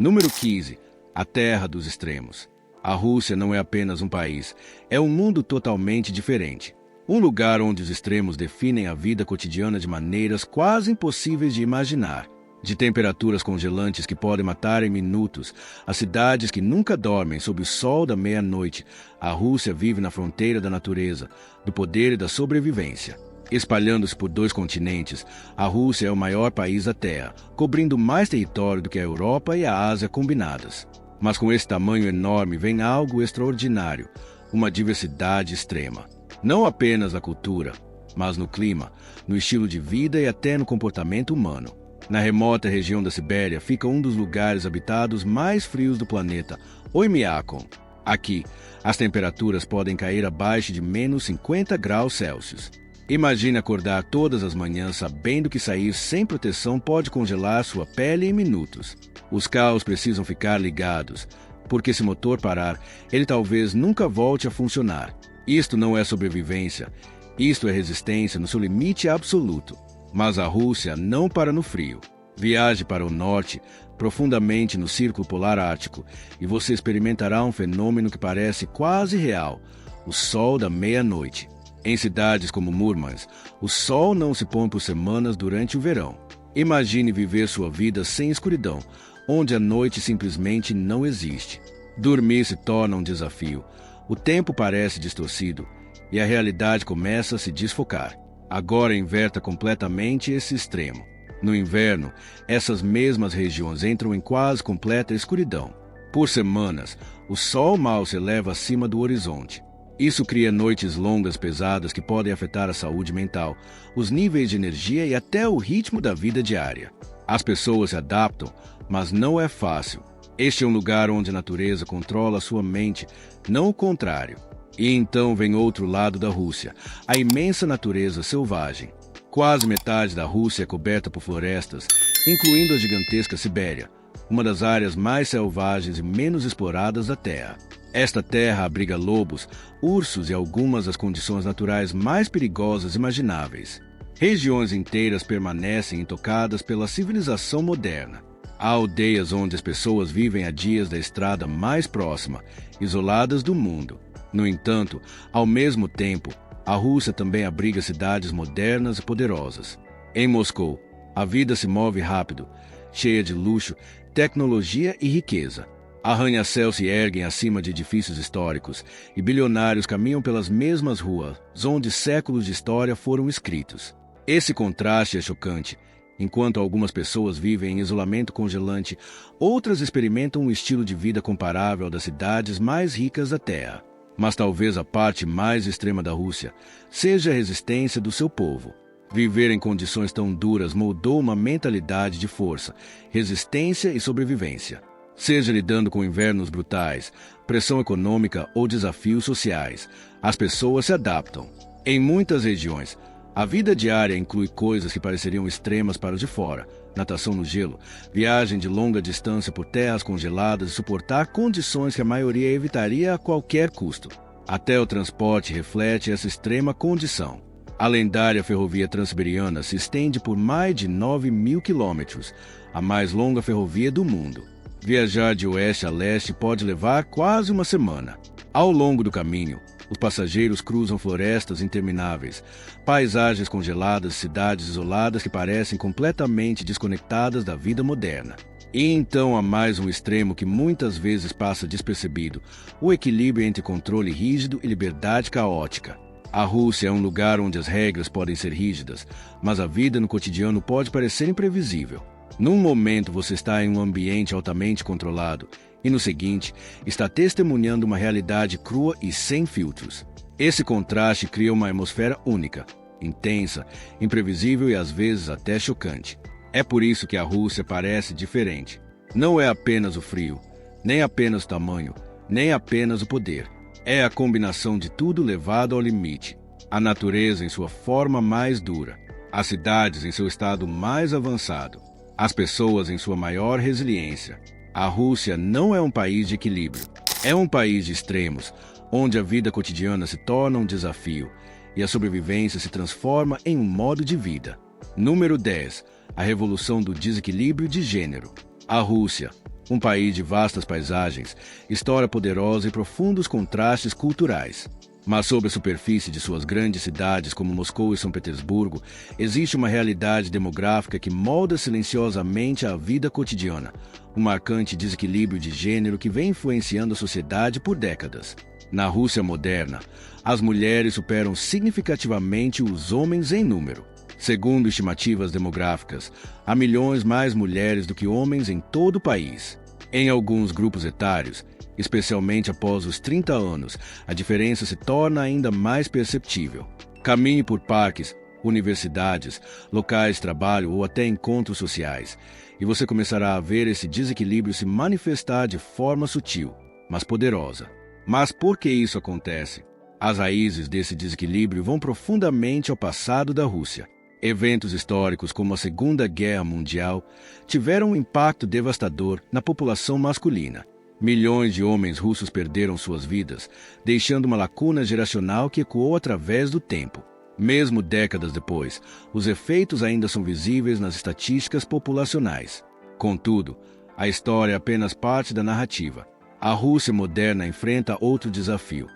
Número 15. A Terra dos Extremos. A Rússia não é apenas um país, é um mundo totalmente diferente. Um lugar onde os extremos definem a vida cotidiana de maneiras quase impossíveis de imaginar. De temperaturas congelantes que podem matar em minutos, a cidades que nunca dormem sob o sol da meia-noite, a Rússia vive na fronteira da natureza, do poder e da sobrevivência. Espalhando-se por 2 continentes, a Rússia é o maior país da Terra, cobrindo mais território do que a Europa e a Ásia combinadas. Mas com esse tamanho enorme vem algo extraordinário, uma diversidade extrema. Não apenas na cultura, mas no clima, no estilo de vida e até no comportamento humano. Na remota região da Sibéria fica um dos lugares habitados mais frios do planeta, Oymyakon. Aqui, as temperaturas podem cair abaixo de menos 50 graus Celsius. Imagine acordar todas as manhãs sabendo que sair sem proteção pode congelar sua pele em minutos. Os carros precisam ficar ligados, porque se o motor parar, ele talvez nunca volte a funcionar. Isto não é sobrevivência, isto é resistência no seu limite absoluto. Mas a Rússia não para no frio. Viaje para o norte, profundamente no Círculo Polar Ártico, e você experimentará um fenômeno que parece quase real: o sol da meia-noite. Em cidades como Murmansk, o sol não se põe por semanas durante o verão. Imagine viver sua vida sem escuridão, onde a noite simplesmente não existe. Dormir se torna um desafio. O tempo parece distorcido e a realidade começa a se desfocar. Agora inverta completamente esse extremo. No inverno, essas mesmas regiões entram em quase completa escuridão. Por semanas, o sol mal se eleva acima do horizonte. Isso cria noites longas pesadas que podem afetar a saúde mental, os níveis de energia e até o ritmo da vida diária. As pessoas se adaptam, mas não é fácil. Este é um lugar onde a natureza controla a sua mente, não o contrário. E então vem outro lado da Rússia, a imensa natureza selvagem. Quase metade da Rússia é coberta por florestas, incluindo a gigantesca Sibéria, uma das áreas mais selvagens e menos exploradas da Terra. Esta terra abriga lobos, ursos e algumas das condições naturais mais perigosas imagináveis. Regiões inteiras permanecem intocadas pela civilização moderna. Há aldeias onde as pessoas vivem a dias da estrada mais próxima, isoladas do mundo. No entanto, ao mesmo tempo, a Rússia também abriga cidades modernas e poderosas. Em Moscou, a vida se move rápido, cheia de luxo, tecnologia e riqueza. Arranha-céus se erguem acima de edifícios históricos e bilionários caminham pelas mesmas ruas onde séculos de história foram escritos. Esse contraste é chocante. Enquanto algumas pessoas vivem em isolamento congelante, outras experimentam um estilo de vida comparável ao das cidades mais ricas da Terra. Mas talvez a parte mais extrema da Rússia seja a resistência do seu povo. Viver em condições tão duras moldou uma mentalidade de força, resistência e sobrevivência. Seja lidando com invernos brutais, pressão econômica ou desafios sociais, as pessoas se adaptam. Em muitas regiões, a vida diária inclui coisas que pareceriam extremas para os de fora: natação no gelo, viagem de longa distância por terras congeladas e suportar condições que a maioria evitaria a qualquer custo. Até o transporte reflete essa extrema condição. A lendária ferrovia Transiberiana se estende por mais de 9.000 quilômetros, a mais longa ferrovia do mundo. Viajar de oeste a leste pode levar quase uma semana. Ao longo do caminho, os passageiros cruzam florestas intermináveis, paisagens congeladas, cidades isoladas que parecem completamente desconectadas da vida moderna. E então há mais um extremo que muitas vezes passa despercebido: o equilíbrio entre controle rígido e liberdade caótica. A Rússia é um lugar onde as regras podem ser rígidas, mas a vida no cotidiano pode parecer imprevisível. Num momento você está em um ambiente altamente controlado, e no seguinte, está testemunhando uma realidade crua e sem filtros. Esse contraste cria uma atmosfera única, intensa, imprevisível e às vezes até chocante. É por isso que a Rússia parece diferente. Não é apenas o frio, nem apenas o tamanho, nem apenas o poder. É a combinação de tudo levado ao limite. A natureza em sua forma mais dura, as cidades em seu estado mais avançado, as pessoas em sua maior resiliência. A Rússia não é um país de equilíbrio. É um país de extremos, onde a vida cotidiana se torna um desafio e a sobrevivência se transforma em um modo de vida. Número 10. A revolução do desequilíbrio de gênero. A Rússia, Um país de vastas paisagens, história poderosa e profundos contrastes culturais. Mas sob a superfície de suas grandes cidades como Moscou e São Petersburgo, existe uma realidade demográfica que molda silenciosamente a vida cotidiana, um marcante desequilíbrio de gênero que vem influenciando a sociedade por décadas. Na Rússia moderna, as mulheres superam significativamente os homens em número. Segundo estimativas demográficas, há milhões mais mulheres do que homens em todo o país. Em alguns grupos etários, especialmente após os 30 anos, a diferença se torna ainda mais perceptível. Caminhe por parques, universidades, locais de trabalho ou até encontros sociais, e você começará a ver esse desequilíbrio se manifestar de forma sutil, mas poderosa. Mas por que isso acontece? As raízes desse desequilíbrio vão profundamente ao passado da Rússia. Eventos históricos como a Segunda Guerra Mundial tiveram um impacto devastador na população masculina. Milhões de homens russos perderam suas vidas, deixando uma lacuna geracional que ecoou através do tempo. Mesmo décadas depois, os efeitos ainda são visíveis nas estatísticas populacionais. Contudo, a história é apenas parte da narrativa. A Rússia moderna enfrenta outro desafio: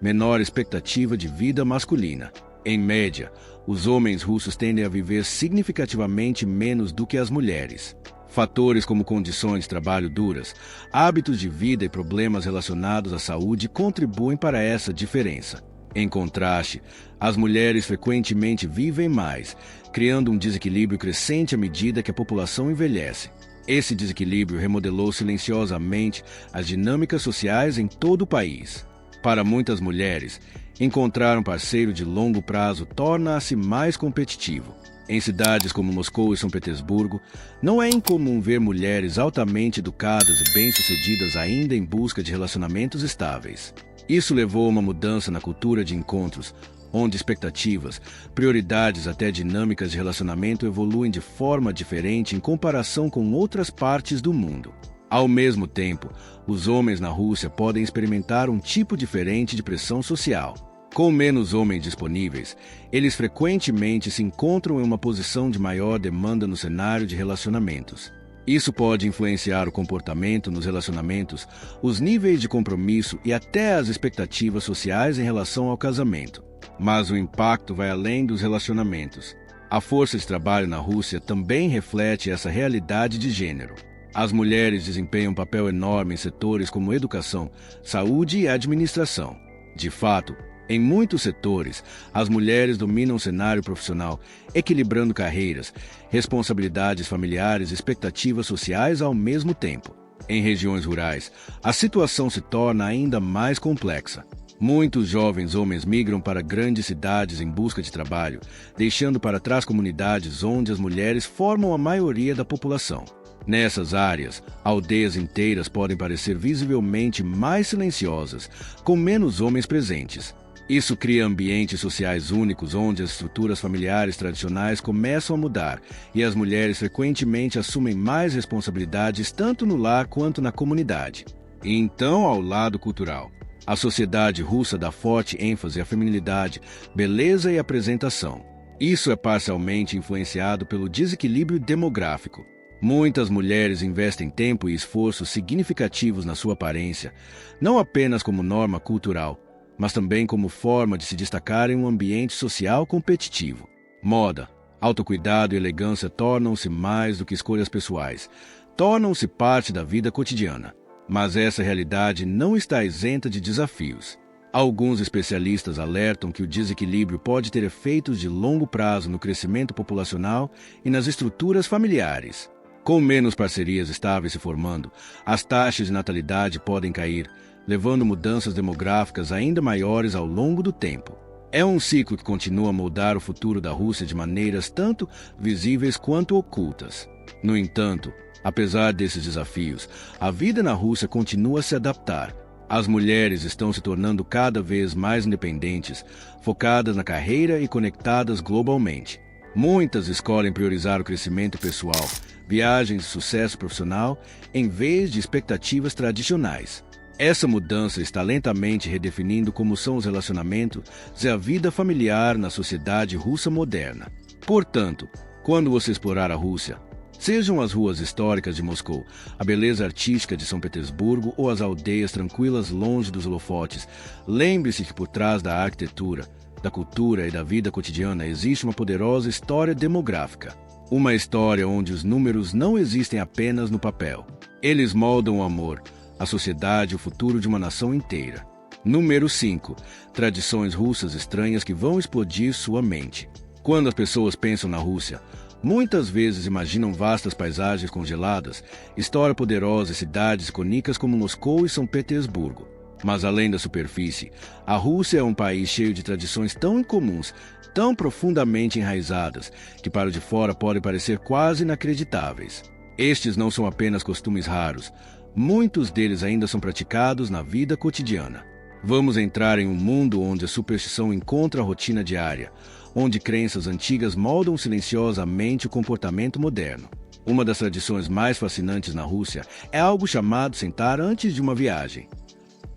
menor expectativa de vida masculina. Em média, os homens russos tendem a viver significativamente menos do que as mulheres. Fatores como condições de trabalho duras, hábitos de vida e problemas relacionados à saúde contribuem para essa diferença. Em contraste, as mulheres frequentemente vivem mais, criando um desequilíbrio crescente à medida que a população envelhece. Esse desequilíbrio remodelou silenciosamente as dinâmicas sociais em todo o país. Para muitas mulheres, encontrar um parceiro de longo prazo torna-se mais competitivo. Em cidades como Moscou e São Petersburgo, não é incomum ver mulheres altamente educadas e bem-sucedidas ainda em busca de relacionamentos estáveis. Isso levou a uma mudança na cultura de encontros, onde expectativas, prioridades até dinâmicas de relacionamento evoluem de forma diferente em comparação com outras partes do mundo. Ao mesmo tempo, os homens na Rússia podem experimentar um tipo diferente de pressão social. Com menos homens disponíveis, eles frequentemente se encontram em uma posição de maior demanda no cenário de relacionamentos. Isso pode influenciar o comportamento nos relacionamentos, os níveis de compromisso e até as expectativas sociais em relação ao casamento. Mas o impacto vai além dos relacionamentos. A força de trabalho na Rússia também reflete essa realidade de gênero. As mulheres desempenham um papel enorme em setores como educação, saúde e administração. De fato, em muitos setores, as mulheres dominam o cenário profissional, equilibrando carreiras, responsabilidades familiares e expectativas sociais ao mesmo tempo. Em regiões rurais, a situação se torna ainda mais complexa. Muitos jovens homens migram para grandes cidades em busca de trabalho, deixando para trás comunidades onde as mulheres formam a maioria da população. Nessas áreas, aldeias inteiras podem parecer visivelmente mais silenciosas, com menos homens presentes. Isso cria ambientes sociais únicos onde as estruturas familiares tradicionais começam a mudar e as mulheres frequentemente assumem mais responsabilidades tanto no lar quanto na comunidade. E então, ao lado cultural, a sociedade russa dá forte ênfase à feminilidade, beleza e apresentação. Isso é parcialmente influenciado pelo desequilíbrio demográfico. Muitas mulheres investem tempo e esforços significativos na sua aparência, não apenas como norma cultural, mas também como forma de se destacar em um ambiente social competitivo. Moda, autocuidado e elegância tornam-se mais do que escolhas pessoais, tornam-se parte da vida cotidiana. Mas essa realidade não está isenta de desafios. Alguns especialistas alertam que o desequilíbrio pode ter efeitos de longo prazo no crescimento populacional e nas estruturas familiares. Com menos parcerias estáveis se formando, as taxas de natalidade podem cair, levando mudanças demográficas ainda maiores ao longo do tempo. É um ciclo que continua a moldar o futuro da Rússia de maneiras tanto visíveis quanto ocultas. No entanto, apesar desses desafios, a vida na Rússia continua a se adaptar. As mulheres estão se tornando cada vez mais independentes, focadas na carreira e conectadas globalmente. Muitas escolhem priorizar o crescimento pessoal, viagens e sucesso profissional, em vez de expectativas tradicionais. Essa mudança está lentamente redefinindo como são os relacionamentos e a vida familiar na sociedade russa moderna. Portanto, quando você explorar a Rússia, Sejam as ruas históricas de Moscou, a beleza artística de São Petersburgo ou as aldeias tranquilas longe dos holofotes, lembre-se que por trás da arquitetura, da cultura e da vida cotidiana existe uma poderosa história demográfica. Uma história onde os números não existem apenas no papel. Eles moldam o amor, a sociedade e o futuro de uma nação inteira. Número 5. Tradições russas estranhas que vão explodir sua mente. Quando as pessoas pensam na Rússia, muitas vezes imaginam vastas paisagens congeladas, história poderosa e cidades icônicas como Moscou e São Petersburgo. Mas além da superfície, a Rússia é um país cheio de tradições tão incomuns, tão profundamente enraizadas, que para o de fora podem parecer quase inacreditáveis. Estes não são apenas costumes raros, muitos deles ainda são praticados na vida cotidiana. Vamos entrar em um mundo onde a superstição encontra a rotina diária, onde crenças antigas moldam silenciosamente o comportamento moderno. Uma das tradições mais fascinantes na Rússia é algo chamado sentar antes de uma viagem.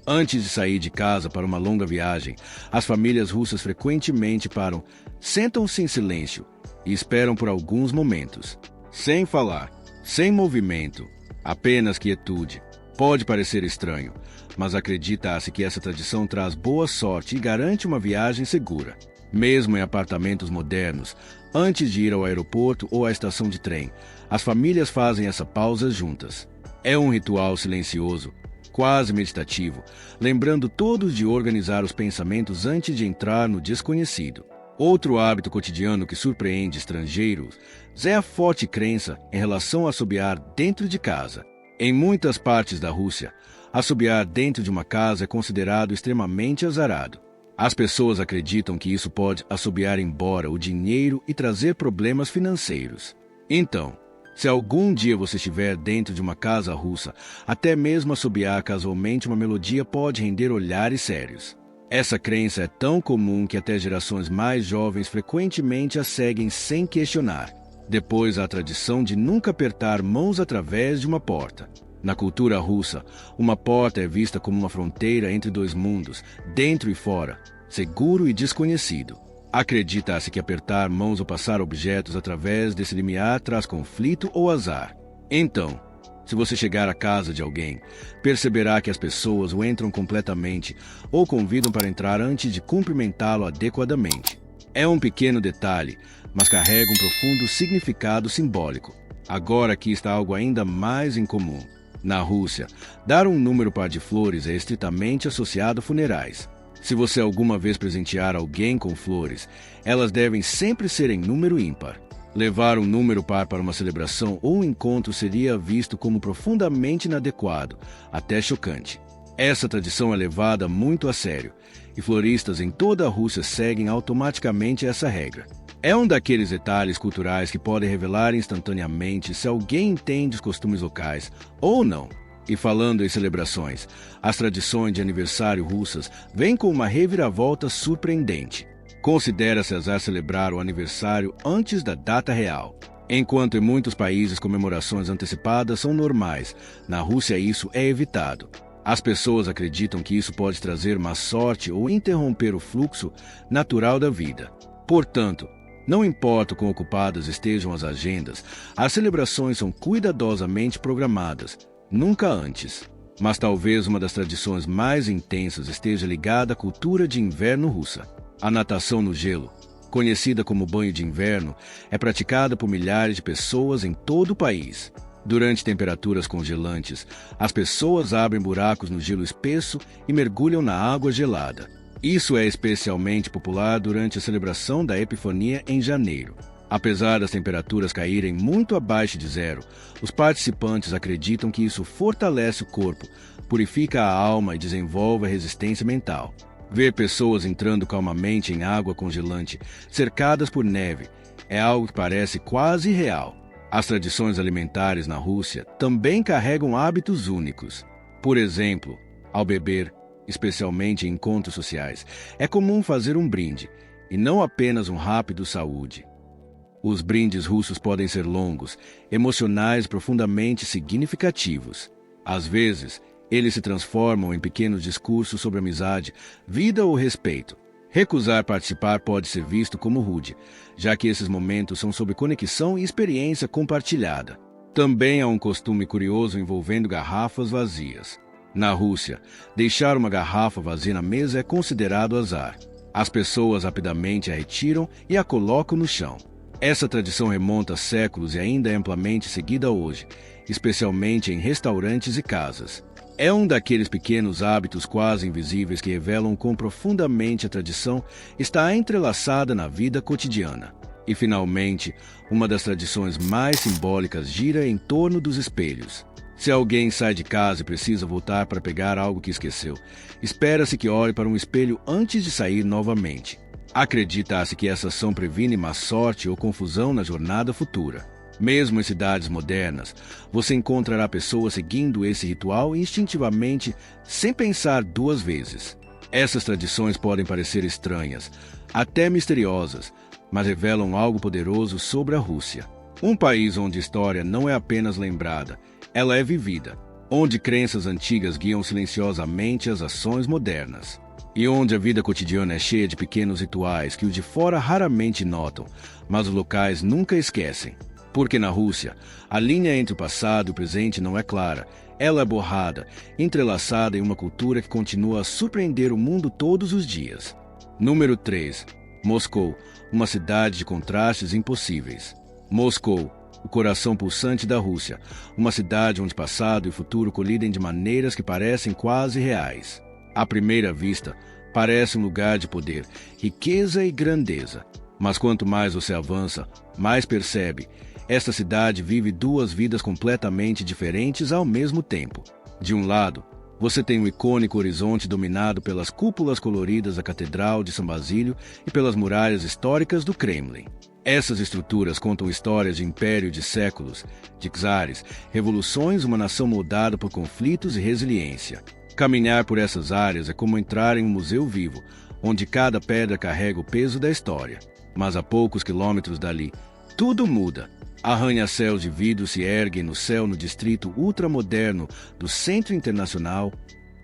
Antes de sair de casa para uma longa viagem, as famílias russas frequentemente param, sentam-se em silêncio e esperam por alguns momentos. Sem falar, sem movimento, apenas quietude. Pode parecer estranho, mas acredita-se que essa tradição traz boa sorte e garante uma viagem segura. Mesmo em apartamentos modernos, antes de ir ao aeroporto ou à estação de trem, as famílias fazem essa pausa juntas. É um ritual silencioso, quase meditativo, lembrando todos de organizar os pensamentos antes de entrar no desconhecido. Outro hábito cotidiano que surpreende estrangeiros é a forte crença em relação a assobiar dentro de casa. Em muitas partes da Rússia, assobiar dentro de uma casa é considerado extremamente azarado. As pessoas acreditam que isso pode assobiar embora o dinheiro e trazer problemas financeiros. Então, se algum dia você estiver dentro de uma casa russa, até mesmo assobiar casualmente uma melodia pode render olhares sérios. Essa crença é tão comum que até gerações mais jovens frequentemente a seguem sem questionar. Depois, há a tradição de nunca apertar mãos através de uma porta. Na cultura russa, uma porta é vista como uma fronteira entre dois mundos, dentro e fora, seguro e desconhecido. Acredita-se que apertar mãos ou passar objetos através desse limiar traz conflito ou azar. Então, se você chegar à casa de alguém, perceberá que as pessoas o entram completamente ou convidam para entrar antes de cumprimentá-lo adequadamente. É um pequeno detalhe, mas carrega um profundo significado simbólico. Agora aqui está algo ainda mais incomum. Na Rússia, dar um número par de flores é estritamente associado a funerais. Se você alguma vez presentear alguém com flores, elas devem sempre ser em número ímpar. Levar um número par para uma celebração ou um encontro seria visto como profundamente inadequado, até chocante. Essa tradição é levada muito a sério, e floristas em toda a Rússia seguem automaticamente essa regra. É um daqueles detalhes culturais que podem revelar instantaneamente se alguém entende os costumes locais ou não. E falando em celebrações, as tradições de aniversário russas vêm com uma reviravolta surpreendente. Considera-se azar celebrar o aniversário antes da data real. Enquanto em muitos países comemorações antecipadas são normais, na Rússia isso é evitado. As pessoas acreditam que isso pode trazer má sorte ou interromper o fluxo natural da vida. Portanto, não importa o quão ocupadas estejam as agendas, as celebrações são cuidadosamente programadas, nunca antes. Mas talvez uma das tradições mais intensas esteja ligada à cultura de inverno russa. A natação no gelo, conhecida como banho de inverno, é praticada por milhares de pessoas em todo o país. Durante temperaturas congelantes, as pessoas abrem buracos no gelo espesso e mergulham na água gelada. Isso é especialmente popular durante a celebração da Epifania em janeiro. Apesar das temperaturas caírem muito abaixo de zero, os participantes acreditam que isso fortalece o corpo, purifica a alma e desenvolve a resistência mental. Ver pessoas entrando calmamente em água congelante, cercadas por neve, é algo que parece quase real. As tradições alimentares na Rússia também carregam hábitos únicos. Por exemplo, ao beber, especialmente em encontros sociais, é comum fazer um brinde, e não apenas um rápido saúde. Os brindes russos podem ser longos, emocionais e profundamente significativos. Às vezes, eles se transformam em pequenos discursos sobre amizade, vida ou respeito. Recusar participar pode ser visto como rude, já que esses momentos são sobre conexão e experiência compartilhada. Também há um costume curioso envolvendo garrafas vazias. Na Rússia, deixar uma garrafa vazia na mesa é considerado azar. As pessoas rapidamente a retiram e a colocam no chão. Essa tradição remonta a séculos e ainda é amplamente seguida hoje, especialmente em restaurantes e casas. É um daqueles pequenos hábitos quase invisíveis que revelam quão profundamente a tradição está entrelaçada na vida cotidiana. E, finalmente, uma das tradições mais simbólicas gira em torno dos espelhos. Se alguém sai de casa e precisa voltar para pegar algo que esqueceu, espera-se que olhe para um espelho antes de sair novamente. Acredita-se que essa ação previne má sorte ou confusão na jornada futura. Mesmo em cidades modernas, você encontrará pessoas seguindo esse ritual instintivamente, sem pensar duas vezes. Essas tradições podem parecer estranhas, até misteriosas, mas revelam algo poderoso sobre a Rússia. Um país onde a história não é apenas lembrada, ela é vivida, onde crenças antigas guiam silenciosamente as ações modernas. E onde a vida cotidiana é cheia de pequenos rituais que os de fora raramente notam, mas os locais nunca esquecem. Porque na Rússia, a linha entre o passado e o presente não é clara, ela é borrada, entrelaçada em uma cultura que continua a surpreender o mundo todos os dias. Número 3. Moscou, uma cidade de contrastes impossíveis. Moscou, o coração pulsante da Rússia, uma cidade onde passado e futuro colidem de maneiras que parecem quase reais. À primeira vista, parece um lugar de poder, riqueza e grandeza. Mas quanto mais você avança, mais percebe. Esta cidade vive duas vidas completamente diferentes ao mesmo tempo. De um lado, você tem o icônico horizonte dominado pelas cúpulas coloridas da Catedral de São Basílio e pelas muralhas históricas do Kremlin. Essas estruturas contam histórias de império de séculos, de czares, revoluções, uma nação moldada por conflitos e resiliência. Caminhar por essas áreas é como entrar em um museu vivo, onde cada pedra carrega o peso da história. Mas a poucos quilômetros dali, tudo muda. Arranha-céus de vidro se erguem no céu no distrito ultramoderno do Centro Internacional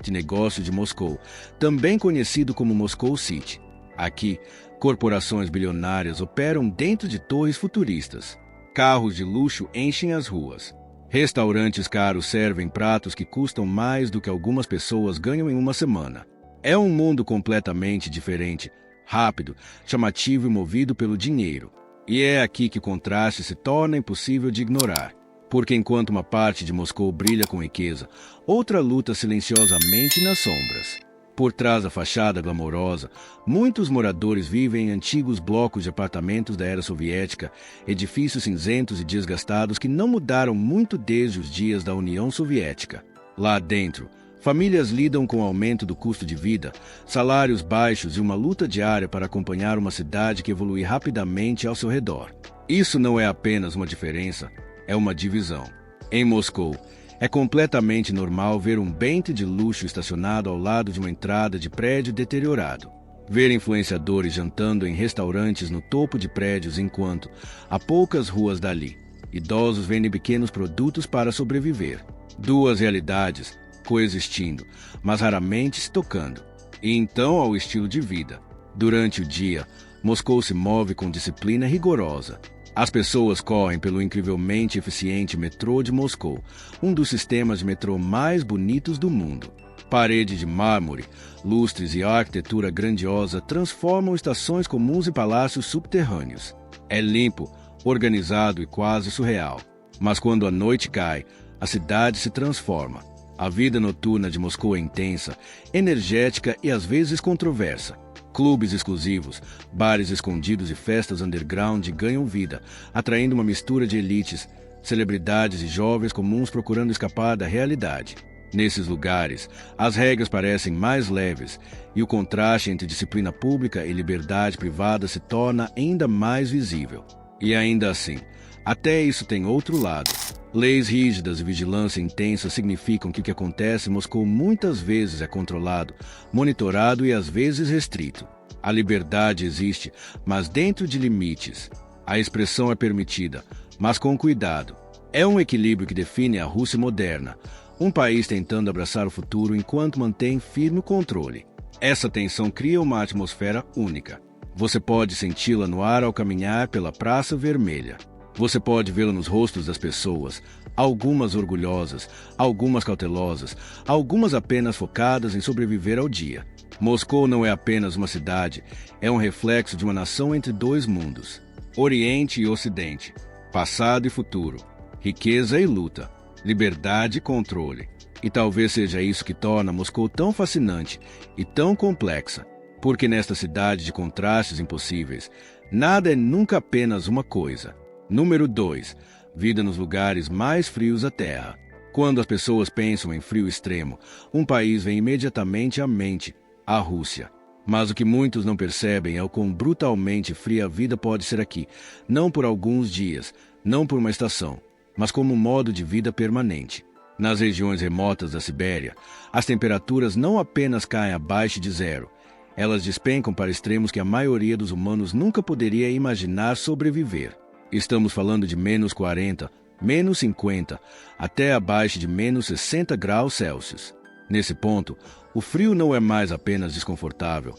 de Negócios de Moscou, também conhecido como Moscow City. Aqui, corporações bilionárias operam dentro de torres futuristas. Carros de luxo enchem as ruas. Restaurantes caros servem pratos que custam mais do que algumas pessoas ganham em uma semana. É um mundo completamente diferente, rápido, chamativo e movido pelo dinheiro. E é aqui que o contraste se torna impossível de ignorar. Porque enquanto uma parte de Moscou brilha com riqueza, outra luta silenciosamente nas sombras. Por trás da fachada glamourosa, muitos moradores vivem em antigos blocos de apartamentos da era soviética, edifícios cinzentos e desgastados que não mudaram muito desde os dias da União Soviética. Lá dentro, famílias lidam com o aumento do custo de vida, salários baixos e uma luta diária para acompanhar uma cidade que evolui rapidamente ao seu redor. Isso não é apenas uma diferença, é uma divisão. Em Moscou, é completamente normal ver um Bentley de luxo estacionado ao lado de uma entrada de prédio deteriorado. Ver influenciadores jantando em restaurantes no topo de prédios enquanto, a poucas ruas dali, idosos vendem pequenos produtos para sobreviver. Duas realidades coexistindo, mas raramente se tocando. E então ao estilo de vida. Durante o dia, Moscou se move com disciplina rigorosa. As pessoas correm pelo incrivelmente eficiente metrô de Moscou, um dos sistemas de metrô mais bonitos do mundo. Paredes de mármore, lustres e arquitetura grandiosa transformam estações comuns em palácios subterrâneos. É limpo, organizado e quase surreal. Mas quando a noite cai, a cidade se transforma. A vida noturna de Moscou é intensa, energética e às vezes controversa. Clubes exclusivos, bares escondidos e festas underground ganham vida, atraindo uma mistura de elites, celebridades e jovens comuns procurando escapar da realidade. Nesses lugares, as regras parecem mais leves e o contraste entre disciplina pública e liberdade privada se torna ainda mais visível. E ainda assim, até isso tem outro lado. Leis rígidas e vigilância intensa significam que o que acontece em Moscou muitas vezes é controlado, monitorado e às vezes restrito. A liberdade existe, mas dentro de limites. A expressão é permitida, mas com cuidado. É um equilíbrio que define a Rússia moderna, um país tentando abraçar o futuro enquanto mantém firme o controle. Essa tensão cria uma atmosfera única. Você pode senti-la no ar ao caminhar pela Praça Vermelha. Você pode vê-la nos rostos das pessoas, algumas orgulhosas, algumas cautelosas, algumas apenas focadas em sobreviver ao dia. Moscou não é apenas uma cidade, é um reflexo de uma nação entre dois mundos, Oriente e Ocidente, passado e futuro, riqueza e luta, liberdade e controle. E talvez seja isso que torna Moscou tão fascinante e tão complexa, porque nesta cidade de contrastes impossíveis, nada é nunca apenas uma coisa. Número 2. Vida nos lugares mais frios da Terra. Quando as pessoas pensam em frio extremo, um país vem imediatamente à mente, a Rússia. Mas o que muitos não percebem é o quão brutalmente fria a vida pode ser aqui, não por alguns dias, não por uma estação, mas como um modo de vida permanente. Nas regiões remotas da Sibéria, as temperaturas não apenas caem abaixo de zero, elas despencam para extremos que a maioria dos humanos nunca poderia imaginar sobreviver. Estamos falando de menos 40, menos 50, até abaixo de menos 60 graus Celsius. Nesse ponto, o frio não é mais apenas desconfortável,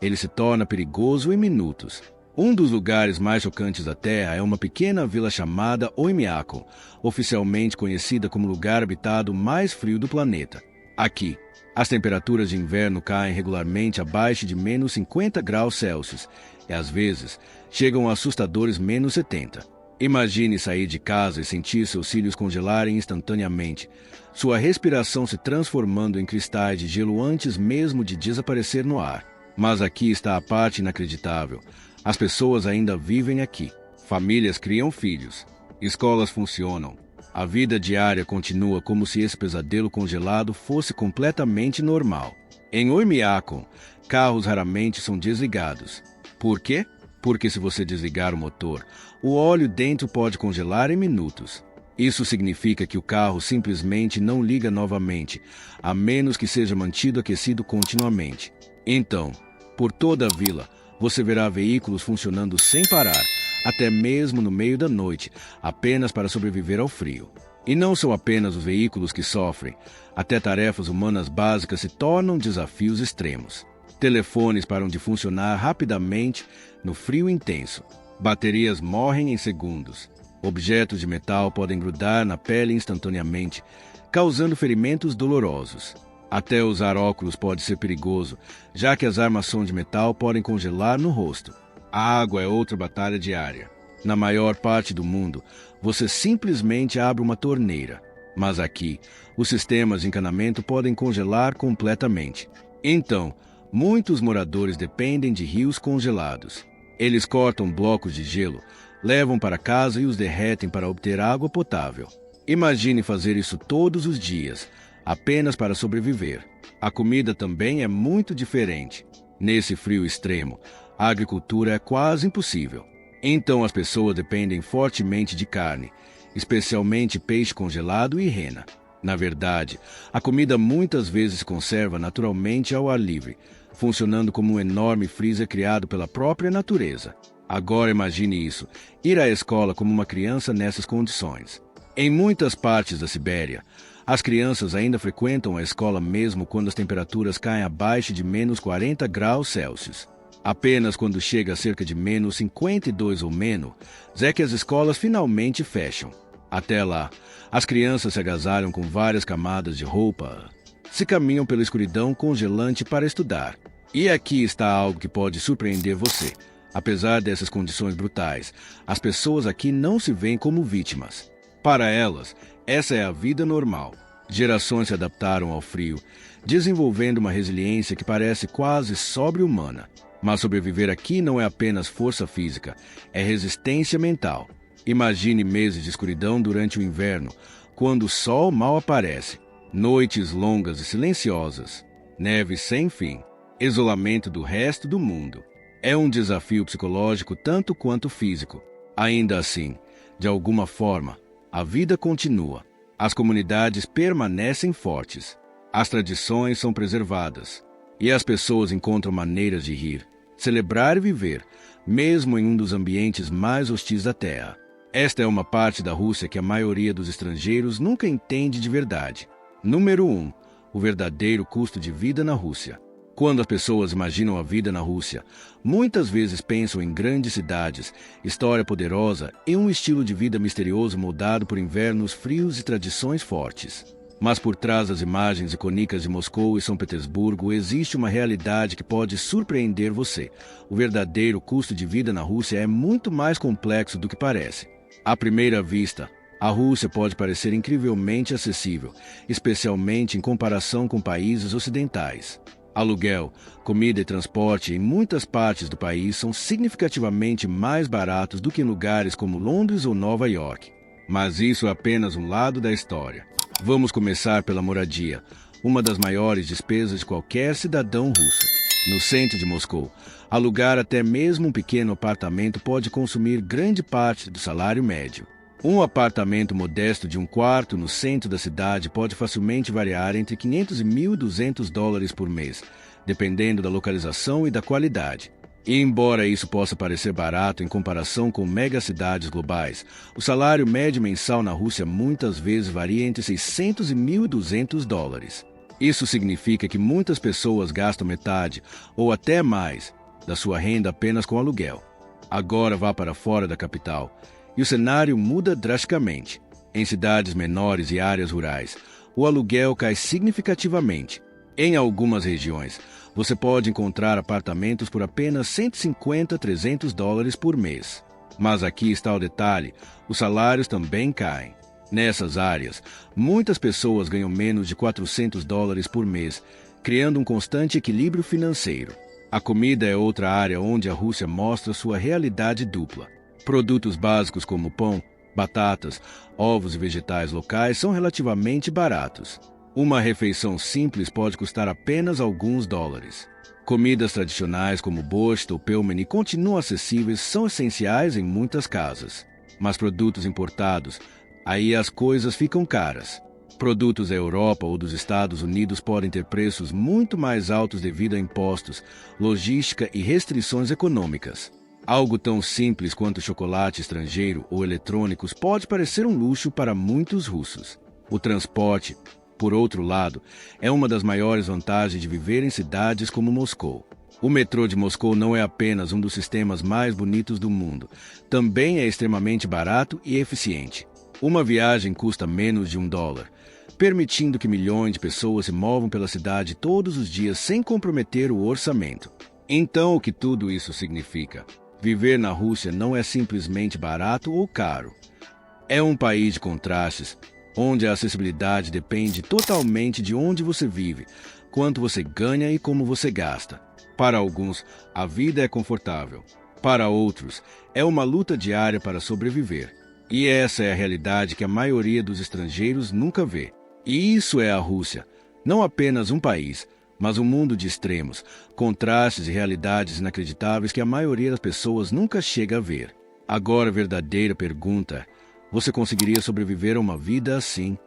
ele se torna perigoso em minutos. Um dos lugares mais chocantes da Terra é uma pequena vila chamada Oymyakon, oficialmente conhecida como o lugar habitado mais frio do planeta. Aqui, as temperaturas de inverno caem regularmente abaixo de menos 50 graus Celsius e, às vezes, chegam a assustadores menos 70. Imagine sair de casa e sentir seus cílios congelarem instantaneamente, sua respiração se transformando em cristais de gelo antes mesmo de desaparecer no ar. Mas aqui está a parte inacreditável. As pessoas ainda vivem aqui. Famílias criam filhos. Escolas funcionam. A vida diária continua como se esse pesadelo congelado fosse completamente normal. Em Oymyakon, carros raramente são desligados. Por quê? Porque se você desligar o motor, o óleo dentro pode congelar em minutos. Isso significa que o carro simplesmente não liga novamente, a menos que seja mantido aquecido continuamente. Então, por toda a vila, você verá veículos funcionando sem parar, até mesmo no meio da noite, apenas para sobreviver ao frio. E não são apenas os veículos que sofrem, até tarefas humanas básicas se tornam desafios extremos. Telefones param de funcionar rapidamente no frio intenso. Baterias morrem em segundos. Objetos de metal podem grudar na pele instantaneamente, causando ferimentos dolorosos. Até usar óculos pode ser perigoso, já que as armações de metal podem congelar no rosto. A água é outra batalha diária. Na maior parte do mundo, você simplesmente abre uma torneira. Mas aqui, os sistemas de encanamento podem congelar completamente. Então, muitos moradores dependem de rios congelados. Eles cortam blocos de gelo, levam para casa e os derretem para obter água potável. Imagine fazer isso todos os dias, apenas para sobreviver. A comida também é muito diferente. Nesse frio extremo, a agricultura é quase impossível. Então as pessoas dependem fortemente de carne, especialmente peixe congelado e rena. Na verdade, a comida muitas vezes se conserva naturalmente ao ar livre, funcionando como um enorme freezer criado pela própria natureza. Agora imagine isso, ir à escola como uma criança nessas condições. Em muitas partes da Sibéria, as crianças ainda frequentam a escola mesmo quando as temperaturas caem abaixo de menos 40 graus Celsius. Apenas quando chega a cerca de menos 52 ou menos, é que as escolas finalmente fecham. Até lá, as crianças se agasalham com várias camadas de roupa. Se caminham pela escuridão congelante para estudar. E aqui está algo que pode surpreender você. Apesar dessas condições brutais, as pessoas aqui não se veem como vítimas. Para elas, essa é a vida normal. Gerações se adaptaram ao frio, desenvolvendo uma resiliência que parece quase sobre-humana. Mas sobreviver aqui não é apenas força física, é resistência mental. Imagine meses de escuridão durante o inverno, quando o sol mal aparece. Noites longas e silenciosas, neve sem fim, isolamento do resto do mundo. É um desafio psicológico tanto quanto físico. Ainda assim, de alguma forma, a vida continua. As comunidades permanecem fortes. As tradições são preservadas. E as pessoas encontram maneiras de rir, celebrar e viver, mesmo em um dos ambientes mais hostis da Terra. Esta é uma parte da Rússia que a maioria dos estrangeiros nunca entende de verdade. Número 1. O verdadeiro custo de vida na Rússia. Quando as pessoas imaginam a vida na Rússia, muitas vezes pensam em grandes cidades, história poderosa e um estilo de vida misterioso moldado por invernos frios e tradições fortes. Mas por trás das imagens icônicas de Moscou e São Petersburgo existe uma realidade que pode surpreender você. O verdadeiro custo de vida na Rússia é muito mais complexo do que parece. À primeira vista, a Rússia pode parecer incrivelmente acessível, especialmente em comparação com países ocidentais. Aluguel, comida e transporte em muitas partes do país são significativamente mais baratos do que em lugares como Londres ou Nova York. Mas isso é apenas um lado da história. Vamos começar pela moradia, uma das maiores despesas de qualquer cidadão russo. No centro de Moscou, alugar até mesmo um pequeno apartamento pode consumir grande parte do salário médio. Um apartamento modesto de um quarto no centro da cidade pode facilmente variar entre 500 e 1.200 dólares por mês, dependendo da localização e da qualidade. E embora isso possa parecer barato em comparação com megacidades globais, o salário médio mensal na Rússia muitas vezes varia entre 600 e 1.200 dólares. Isso significa que muitas pessoas gastam metade, ou até mais, da sua renda apenas com aluguel. Agora vá para fora da capital, e o cenário muda drasticamente. Em cidades menores e áreas rurais, o aluguel cai significativamente. Em algumas regiões, você pode encontrar apartamentos por apenas 150 a 300 dólares por mês. Mas aqui está o detalhe, os salários também caem. Nessas áreas, muitas pessoas ganham menos de 400 dólares por mês, criando um constante equilíbrio financeiro. A comida é outra área onde a Rússia mostra sua realidade dupla. Produtos básicos como pão, batatas, ovos e vegetais locais são relativamente baratos. Uma refeição simples pode custar apenas alguns dólares. Comidas tradicionais como borscht ou pelmeni continuam acessíveis e são essenciais em muitas casas. Mas produtos importados, aí as coisas ficam caras. Produtos da Europa ou dos Estados Unidos podem ter preços muito mais altos devido a impostos, logística e restrições econômicas. Algo tão simples quanto chocolate estrangeiro ou eletrônicos pode parecer um luxo para muitos russos. O transporte, por outro lado, é uma das maiores vantagens de viver em cidades como Moscou. O metrô de Moscou não é apenas um dos sistemas mais bonitos do mundo, também é extremamente barato e eficiente. Uma viagem custa menos de $1, permitindo que milhões de pessoas se movam pela cidade todos os dias sem comprometer o orçamento. Então, o que tudo isso significa? Viver na Rússia não é simplesmente barato ou caro. É um país de contrastes, onde a acessibilidade depende totalmente de onde você vive, quanto você ganha e como você gasta. Para alguns, a vida é confortável. Para outros, é uma luta diária para sobreviver. E essa é a realidade que a maioria dos estrangeiros nunca vê. E isso é a Rússia, não apenas um país, mas um mundo de extremos, contrastes e realidades inacreditáveis que a maioria das pessoas nunca chega a ver. Agora a verdadeira pergunta: você conseguiria sobreviver a uma vida assim?